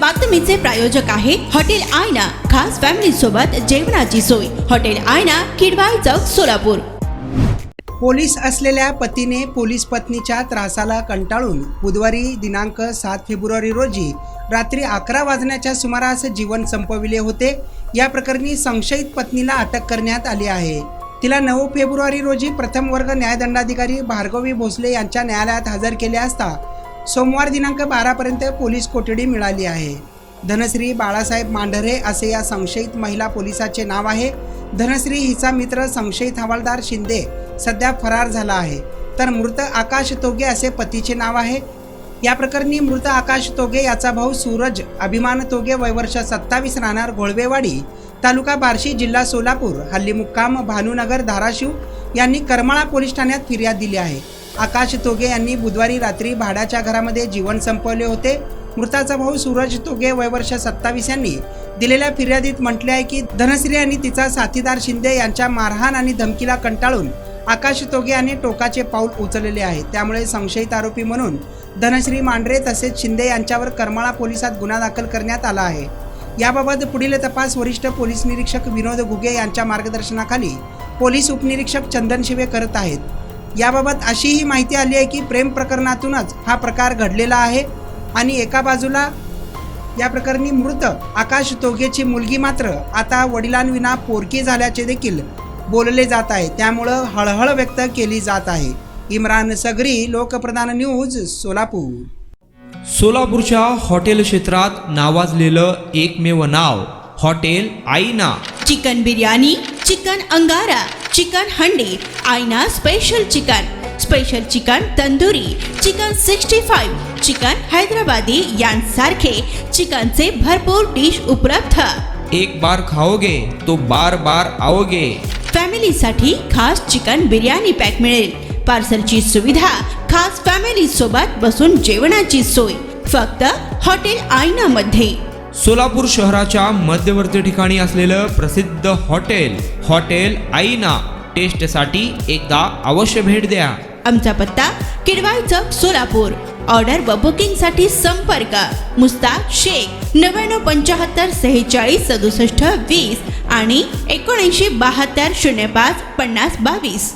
बातमीचे प्रायोजक आहे हॉटेल आयना, खास फॅमिली सोबत जेवणाची सोय। हॉटेल आयना, किडवाई चौक, सोलापूर। पोलीस असलेल्या पतीने पोलीस पत्नीच्या त्रासाला कंटाळून बुधवारी दिनांक 7 फेब्रुवारी रोजी रात्री 11 वाजण्याच्या सुमारास जीवन संपविले होते। या प्रकरणी संशयित पत्नीला अटक करण्यात आली आहे। तिला 9 फेब्रुवारी रोजी प्रथम वर्ग न्यायदंडाधिकारी भार्गवी भोसले यांच्या न्यायालयात हजर केले असता सोमवार दिनांक 12 पर्यंत पोलीस कोठडी मिळाली आहे। धनश्री बाळासाहेब मांढरे असे या संशयित महिला पोलिसाचे नाव आहे। धनश्री हिचा मित्र संशयित हवालदार शिंदे सध्या फरार झाला आहे, तर मृत आकाश तोगे असे पतीचे नाव आहे। या प्रकरणी मृत आकाश तोगे याचा भाऊ सूरज अभिमान तोगे वय वर्ष 27 राहणार घोळवेवाडी, तालुका बार्शी, जिल्हा सोलापूर, हल्ली मुक्काम भानुनगर, धाराशिव यांनी करमाळा पोलीस ठाण्यात फिर्याद दिली आहे। आकाश तोगे यांनी बुधवारी रात्री भाड्याच्या घरामध्ये जीवन संपवले होते। मृताचा भाऊ सूरज तोगे वय वर्ष 27 यांनी दिलेल्या फिर्यादीत म्हटले आहे की धनश्री यांनी तिचा साथीदार शिंदे यांच्या मारहाण आणि धमकीला कंटाळून आकाश तोगे यांनी टोकाचे पाऊल उचलले आहे। त्यामुळे संशयित आरोपी म्हणून धनश्री मांढरे तसेच शिंदे यांच्यावर करमाळा पोलिसात गुन्हा दाखल करण्यात आला आहे। याबाबत पुढील तपास वरिष्ठ पोलीस निरीक्षक विनोद घुगे यांच्या मार्गदर्शनाखाली पोलीस उपनिरीक्षक चंदन शिवे करत आहेत। याबाबत अशीही माहिती आली आहे की प्रेम प्रकरणातूनच हा प्रकार घडलेला आहे आणि एका बाजूला या प्रकरणी मृत आकाश तोगेची मुलगी मात्र आता वडिलांविना पोरकी झाल्याचे देखील बोलले जात आहे। त्यामुळे हळहळ व्यक्त केली जात आहे। इम्रान सगरी, लोकप्रधान न्यूज, सोलापूर। सोलापूरच्या हॉटेल क्षेत्रात नावाजलेलं एकमेव नाव हॉटेल आईना। चिकन बिर्याणी, चिकन अंगारा, चिकन हंडी, आईना special chicken tandoori, chicken 65, chicken Hyderabadi यांसारखे चिकनचे भरपूर डिश उपलब्ध। एक बार खाओगे तो बार बार आओगे। फॅमिलीसाठी खास चिकन बिर्याणी पॅक मिळेल। पार्सलची सुविधा, खास फॅमिली सोबत बसून जेवणाची सोय फक्त हॉटेल आईना मध्ये। सोलापूर शहराच्या मध्यवर्ती ठिकाणी असलेलं प्रसिद्ध हॉटेल आईना टेस्टसाठी एकदा अवश्य भेट द्या। आमचा पत्ता किडवाई चौक, सोलापूर। ऑर्डर व बुकिंग साठी संपर्क मुस्ताक शेख 9975 46 67 20 आणि 7972 05 50 22।